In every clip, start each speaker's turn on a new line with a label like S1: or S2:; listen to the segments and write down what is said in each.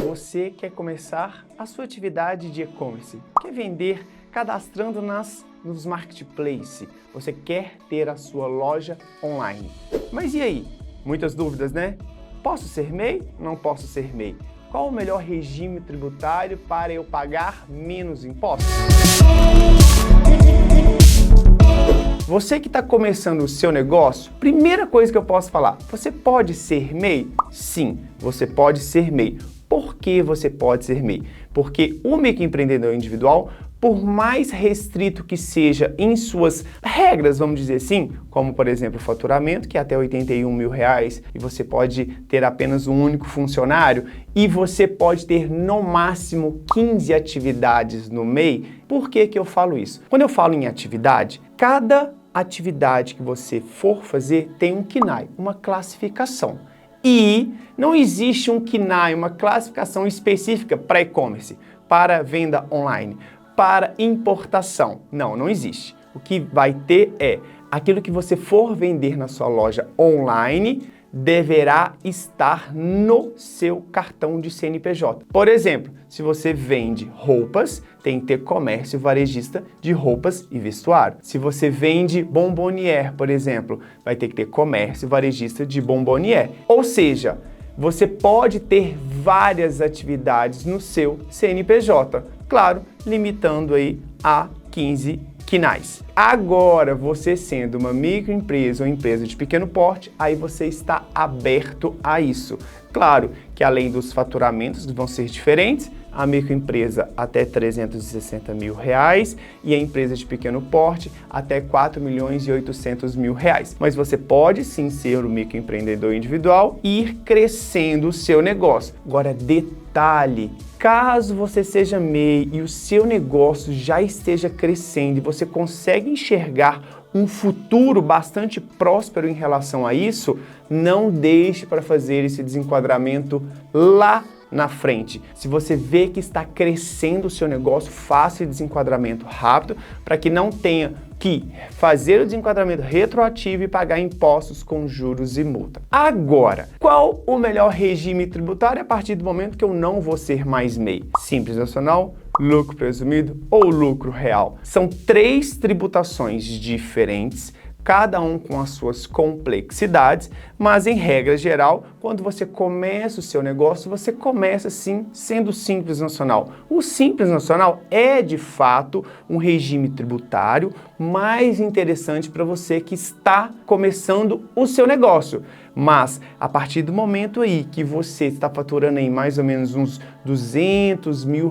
S1: Você quer começar a sua atividade de e-commerce, quer vender cadastrando nos marketplaces, você quer ter a sua loja online. Mas e aí? Muitas dúvidas, né? Posso ser MEI? Não posso ser MEI? Qual o melhor regime tributário para eu pagar menos impostos? Você que está começando o seu negócio, primeira coisa que eu posso falar, você pode ser MEI? Sim, você pode ser MEI. Por que você pode ser MEI? Porque o microempreendedor individual, por mais restrito que seja em suas regras, vamos dizer assim, como por exemplo o faturamento, que é até R$81 mil, e você pode ter apenas um único funcionário, e você pode ter no máximo 15 atividades no MEI. Por que que eu falo isso? Quando eu falo em atividade, cada atividade que você for fazer tem um CNAE, uma classificação. E não existe um CNAE, uma classificação específica para e-commerce, para venda online, para importação. Não existe. O que vai ter é aquilo que você for vender na sua loja online deverá estar no seu cartão de CNPJ. Por exemplo, se você vende roupas, tem que ter comércio varejista de roupas e vestuário. Se você vende bombonière, por exemplo, vai ter que ter comércio varejista de bombonière. Ou seja, você pode ter várias atividades no seu CNPJ, claro, limitando aí a 15 CNAEs. Agora, você sendo uma microempresa ou empresa de pequeno porte, aí você está aberto a isso. Claro que além dos faturamentos que vão ser diferentes, a microempresa até R$360 mil e a empresa de pequeno porte até R$4.800.000. Mas você pode sim ser um microempreendedor individual e ir crescendo o seu negócio. Agora, detalhe, caso você seja MEI e o seu negócio já esteja crescendo e você consegue enxergar um futuro bastante próspero em relação a isso, não deixe para fazer esse desenquadramento lá na frente. Se você vê que está crescendo o seu negócio, faça esse desenquadramento rápido para que não tenha que fazer o desenquadramento retroativo e pagar impostos com juros e multa. Agora, qual o melhor regime tributário a partir do momento que eu não vou ser mais MEI? Simples Nacional, lucro presumido ou lucro real? São 3 tributações diferentes, cada um com as suas complexidades, mas em regra geral, quando você começa o seu negócio, você começa sim sendo Simples Nacional. O Simples Nacional é de fato um regime tributário mais interessante para você que está começando o seu negócio. Mas a partir do momento aí que você está faturando aí mais ou menos uns R$200 mil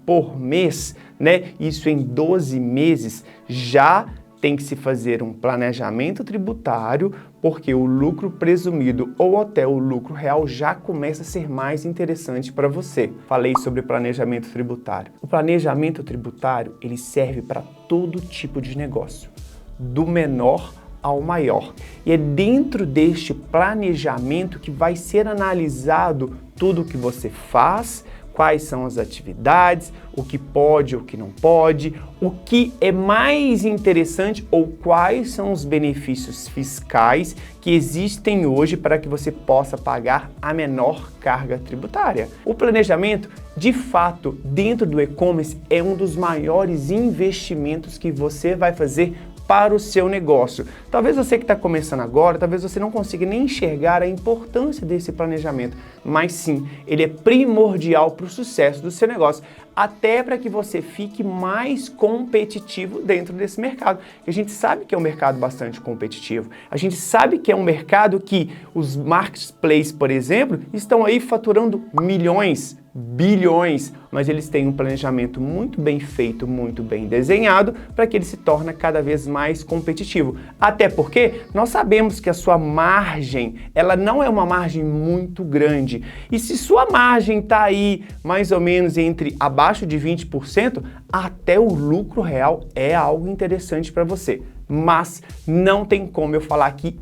S1: por mês, né? Isso em 12 meses, já tem que se fazer um planejamento tributário, porque o lucro presumido ou até o lucro real já começa a ser mais interessante para você. Falei sobre planejamento tributário. O planejamento tributário, ele serve para todo tipo de negócio, do menor ao maior. E é dentro deste planejamento que vai ser analisado tudo o que você faz, quais são as atividades, o que pode, o que não pode, o que é mais interessante ou quais são os benefícios fiscais que existem hoje para que você possa pagar a menor carga tributária. O planejamento, de fato, dentro do e-commerce é um dos maiores investimentos que você vai fazer para o seu negócio. Talvez você que está começando agora, talvez você não consiga nem enxergar a importância desse planejamento, mas sim, ele é primordial para o sucesso do seu negócio, até para que você fique mais competitivo dentro desse mercado. A gente sabe que é um mercado bastante competitivo, a gente sabe que é um mercado que os marketplaces, por exemplo, estão aí faturando milhões, bilhões, mas eles têm um planejamento muito bem feito, muito bem desenhado, para que ele se torne cada vez mais competitivo. Até porque nós sabemos que a sua margem, ela não é uma margem muito grande. E se sua margem está aí mais ou menos entre abaixo de 20%, até o lucro real é algo interessante para você. Mas não tem como eu falar que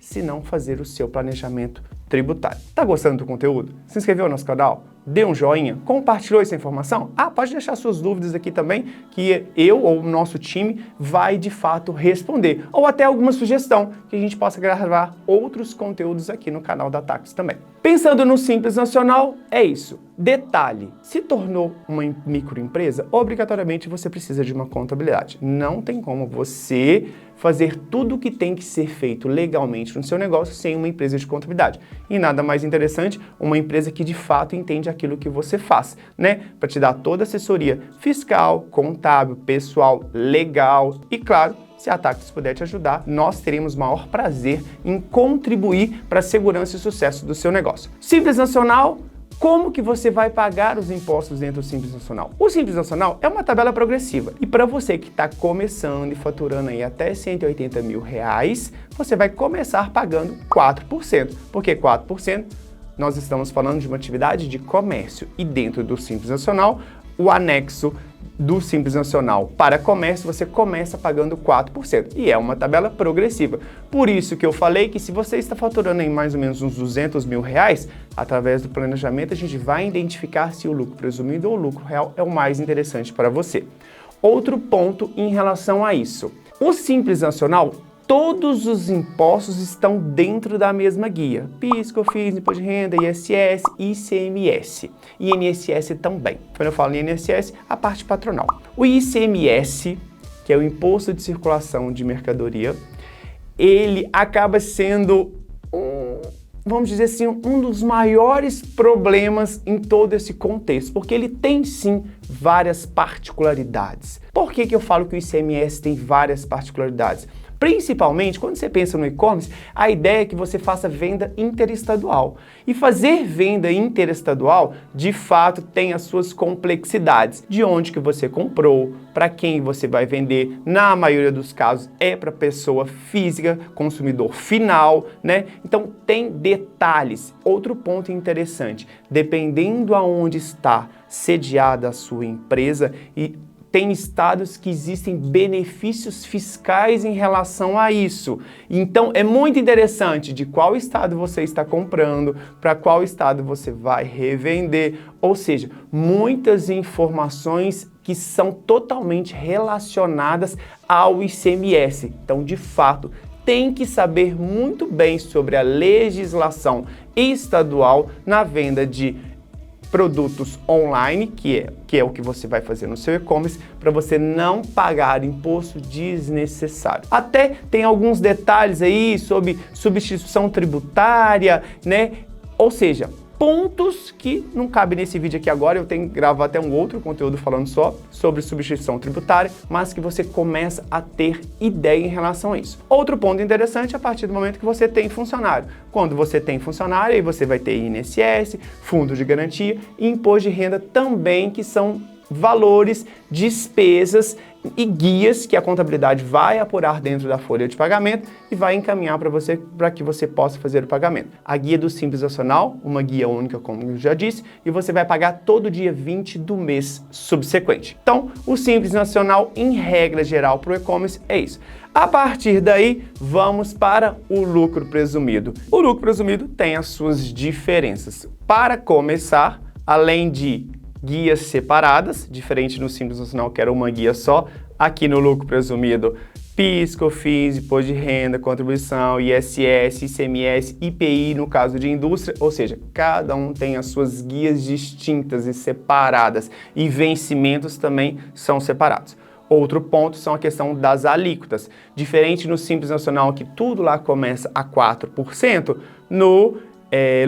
S1: se não fazer o seu planejamento tributário. Tá gostando do conteúdo? Se inscreveu no nosso canal? Dê um joinha, compartilhou essa informação? Pode deixar suas dúvidas aqui também, que eu ou o nosso time vai de fato responder. Ou até alguma sugestão que a gente possa gravar outros conteúdos aqui no canal da Taxi também. Pensando no Simples Nacional, é isso. Detalhe, se tornou uma microempresa, obrigatoriamente você precisa de uma contabilidade. Não tem como você fazer tudo o que tem que ser feito legalmente no seu negócio sem uma empresa de contabilidade. E nada mais interessante, uma empresa que de fato entende aquilo que você faz, né? Para te dar toda a assessoria fiscal, contábil, pessoal, legal e, claro, se a Taxi puder te ajudar, nós teremos o maior prazer em contribuir para a segurança e sucesso do seu negócio. Simples Nacional. Como que você vai pagar os impostos dentro do Simples Nacional? O Simples Nacional é uma tabela progressiva e para você que está começando e faturando aí até 180 mil reais, você vai começar pagando 4%. Por que 4%? Nós estamos falando de uma atividade de comércio e dentro do Simples Nacional, o anexo do Simples Nacional para comércio, você começa pagando 4%. E é uma tabela progressiva. Por isso que eu falei que se você está faturando em mais ou menos uns 200 mil reais, através do planejamento a gente vai identificar se o lucro presumido ou o lucro real é o mais interessante para você. Outro ponto em relação a isso. O Simples Nacional, todos os impostos estão dentro da mesma guia. PIS, COFINS, Imposto de Renda, ISS, ICMS. E INSS também. Quando eu falo em INSS, a parte patronal. O ICMS, que é o Imposto de Circulação de Mercadoria, ele acaba sendo vamos dizer assim, um dos maiores problemas em todo esse contexto, porque ele tem sim várias particularidades. Por que eu falo que o ICMS tem várias particularidades? Principalmente, quando você pensa no e-commerce, a ideia é que você faça venda interestadual. E fazer venda interestadual, de fato, tem as suas complexidades. De onde que você comprou, para quem você vai vender, na maioria dos casos é para pessoa física, consumidor final, né? Então, tem detalhes. Outro ponto interessante, dependendo aonde está sediada a sua empresa e tem estados que existem benefícios fiscais em relação a isso. Então, é muito interessante de qual estado você está comprando, para qual estado você vai revender, ou seja, muitas informações que são totalmente relacionadas ao ICMS. Então, de fato, tem que saber muito bem sobre a legislação estadual na venda de produtos online, que é o que você vai fazer no seu e-commerce, para você não pagar imposto desnecessário. Até tem alguns detalhes aí sobre substituição tributária, né? Ou seja, pontos que não cabe nesse vídeo aqui agora, eu tenho que gravar até um outro conteúdo falando só sobre substituição tributária, mas que você começa a ter ideia em relação a isso. Outro ponto interessante é a partir do momento que você tem funcionário. Quando você tem funcionário, aí você vai ter INSS, fundo de garantia e imposto de renda também, que são valores, despesas e guias que a contabilidade vai apurar dentro da folha de pagamento e vai encaminhar para você, para que você possa fazer o pagamento. A guia do Simples Nacional, uma guia única, como eu já disse, e você vai pagar todo dia 20 do mês subsequente. Então, o Simples Nacional, em regra geral, para o e-commerce é isso. A partir daí, vamos para o lucro presumido. O lucro presumido tem as suas diferenças. Para começar, além de guias separadas, diferente no Simples Nacional, que era uma guia só, aqui no lucro presumido, PIS, COFINS, Imposto de Renda, Contribuição, ISS, ICMS, IPI no caso de indústria, ou seja, cada um tem as suas guias distintas e separadas, e vencimentos também são separados. Outro ponto são a questão das alíquotas. Diferente no Simples Nacional, que tudo lá começa a 4%, no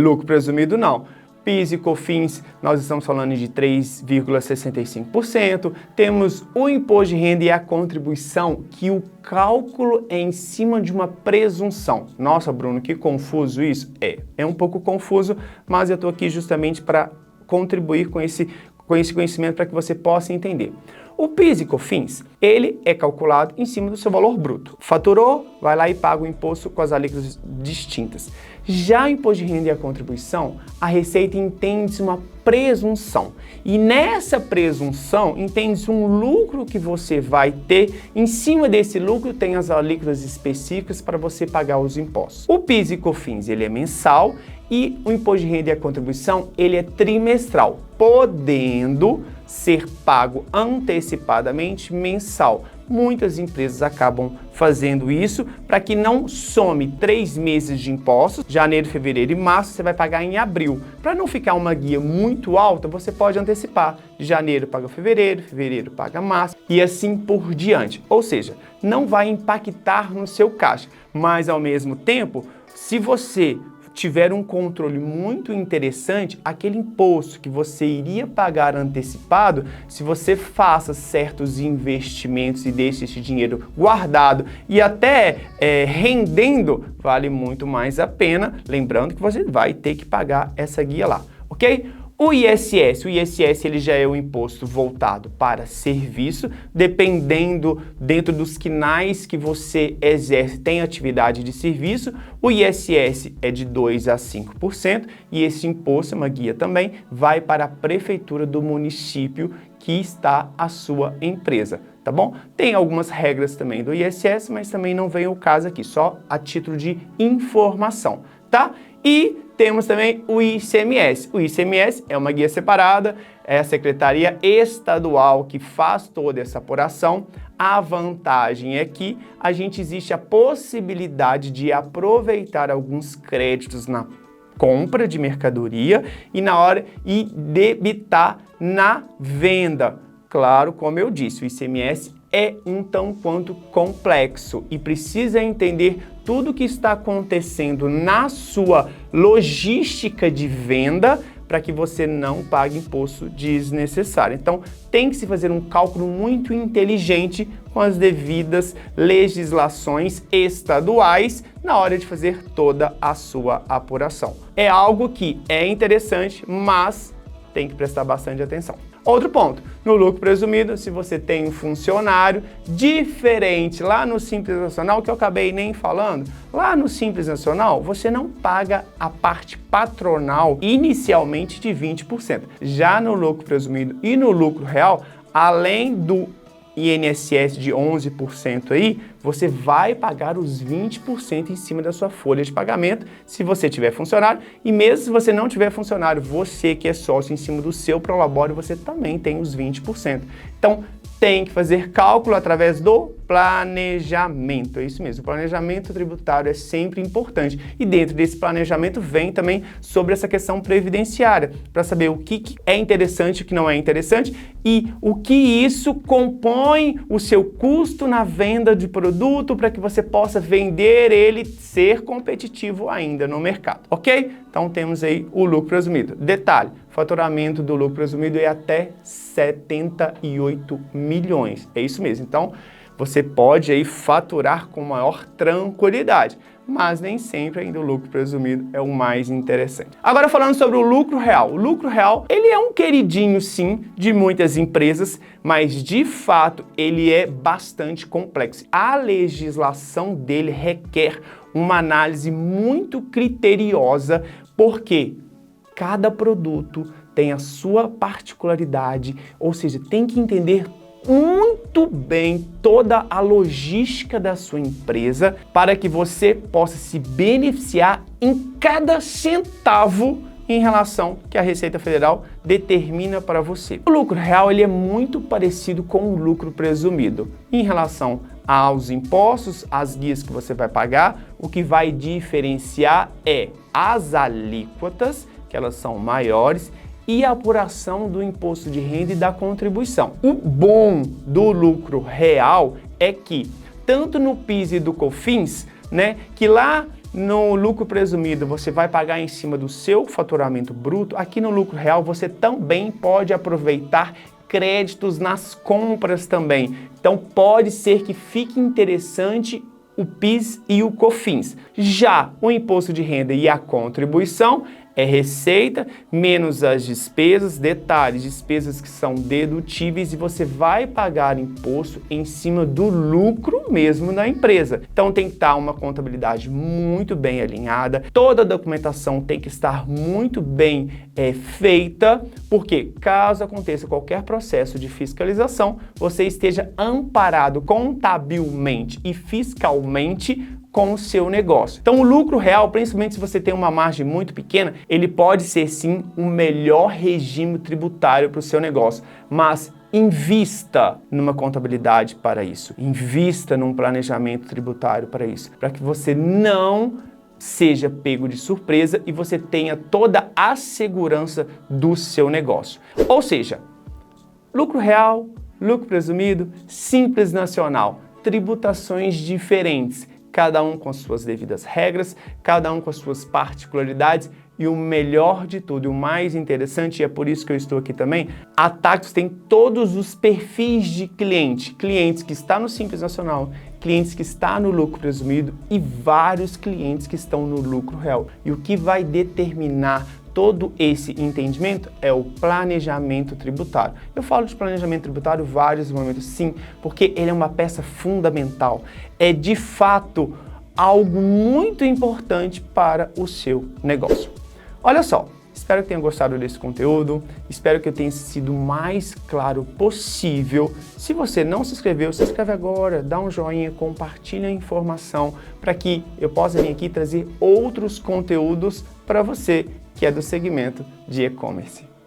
S1: lucro presumido não. PIS e COFINS, nós estamos falando de 3,65%. Temos o imposto de renda e a contribuição, que o cálculo é em cima de uma presunção. Nossa, Bruno, que confuso isso. É um pouco confuso, mas eu estou aqui justamente para contribuir com esse conhecimento para que você possa entender. O PIS e COFINS, ele é calculado em cima do seu valor bruto. Faturou, vai lá e paga o imposto com as alíquotas distintas. Já o imposto de renda e a contribuição, a Receita entende uma presunção. E nessa presunção, entende um lucro que você vai ter. Em cima desse lucro, tem as alíquotas específicas para você pagar os impostos. O PIS e COFINS, ele é mensal E o imposto de renda e a contribuição, ele é trimestral, podendo ser pago antecipadamente mensal. Muitas empresas acabam fazendo isso para que não some 3 meses de impostos, janeiro, fevereiro e março, você vai pagar em abril. Para não ficar uma guia muito alta, você pode antecipar. De janeiro paga fevereiro, fevereiro paga março e assim por diante. Ou seja, não vai impactar no seu caixa, mas ao mesmo tempo, se você tiver um controle muito interessante, aquele imposto que você iria pagar antecipado, se você faça certos investimentos e deixe esse dinheiro guardado e até rendendo, vale muito mais a pena, lembrando que você vai ter que pagar essa guia lá, ok? O ISS ele já é o imposto voltado para serviço, dependendo dentro dos quinais que você exerce, tem atividade de serviço, o ISS é de 2% a 5% e esse imposto, uma guia também, vai para a prefeitura do município que está a sua empresa, tá bom? Tem algumas regras também do ISS, mas também não vem o caso aqui, só a título de informação, tá? E temos também o ICMS. O ICMS é uma guia separada, é a Secretaria Estadual que faz toda essa apuração. A vantagem é que existe a possibilidade de aproveitar alguns créditos na compra de mercadoria e debitar na venda. Claro, como eu disse, o ICMS é um tanto quanto complexo e precisa entender tudo o que está acontecendo na sua logística de venda para que você não pague imposto desnecessário. Então, tem que se fazer um cálculo muito inteligente com as devidas legislações estaduais na hora de fazer toda a sua apuração. É algo que é interessante, mas tem que prestar bastante atenção. Outro ponto, no lucro presumido, se você tem um funcionário diferente lá no Simples Nacional, que eu acabei nem falando, lá no Simples Nacional você não paga a parte patronal inicialmente de 20%. Já no lucro presumido e no lucro real, além do INSS de 11% aí, você vai pagar os 20% em cima da sua folha de pagamento se você tiver funcionário, e mesmo se você não tiver funcionário, você que é sócio em cima do seu prolabore, você também tem os 20%. Então, tem que fazer cálculo através do planejamento. É isso mesmo, o planejamento tributário é sempre importante. E dentro desse planejamento vem também sobre essa questão previdenciária, para saber o que é interessante e o que não é interessante e o que isso compõe o seu custo na venda de produto para que você possa vender ele, ser competitivo ainda no mercado, ok? Então temos aí o lucro presumido. Detalhe, faturamento do lucro presumido é até 78 milhões. É isso mesmo. Então, você pode aí faturar com maior tranquilidade, mas nem sempre ainda o lucro presumido é o mais interessante. Agora falando sobre o lucro real. O lucro real, ele é um queridinho sim de muitas empresas, mas de fato ele é bastante complexo. A legislação dele requer uma análise muito criteriosa, porque cada produto tem a sua particularidade, ou seja, tem que entender muito bem toda a logística da sua empresa para que você possa se beneficiar em cada centavo em relação que a Receita Federal determina para você. O lucro real ele é muito parecido com o lucro presumido. Em relação aos impostos, as guias que você vai pagar, o que vai diferenciar é as alíquotas, que elas são maiores, e a apuração do imposto de renda e da contribuição. O bom do lucro real é que, tanto no PIS e do COFINS, né, que lá no lucro presumido você vai pagar em cima do seu faturamento bruto, aqui no lucro real você também pode aproveitar créditos nas compras também. Então pode ser que fique interessante o PIS e o COFINS. Já o imposto de renda e a contribuição é receita menos as despesas, detalhes, despesas que são dedutíveis e você vai pagar imposto em cima do lucro mesmo da empresa. Então tem que estar uma contabilidade muito bem alinhada, toda a documentação tem que estar muito bem feita, porque caso aconteça qualquer processo de fiscalização, você esteja amparado contabilmente e fiscalmente com o seu negócio. Então o lucro real, principalmente se você tem uma margem muito pequena, ele pode ser sim o melhor regime tributário para o seu negócio, mas invista numa contabilidade para isso, invista num planejamento tributário para isso, para que você não seja pego de surpresa e você tenha toda a segurança do seu negócio. Ou seja, lucro real, lucro presumido, simples nacional, tributações diferentes, cada um com suas devidas regras, cada um com as suas particularidades e o melhor de tudo, e o mais interessante, e é por isso que eu estou aqui também, a Tactus tem todos os perfis de cliente, clientes que estão no Simples Nacional, clientes que estão no lucro presumido e vários clientes que estão no lucro real. E o que vai determinar todo esse entendimento é o planejamento tributário. Eu falo de planejamento tributário em vários momentos, sim, porque ele é uma peça fundamental. É de fato algo muito importante para o seu negócio. Olha só, espero que tenha gostado desse conteúdo, espero que eu tenha sido o mais claro possível. Se você não se inscreveu, se inscreve agora, dá um joinha, compartilha a informação para que eu possa vir aqui trazer outros conteúdos para você que é do segmento de e-commerce.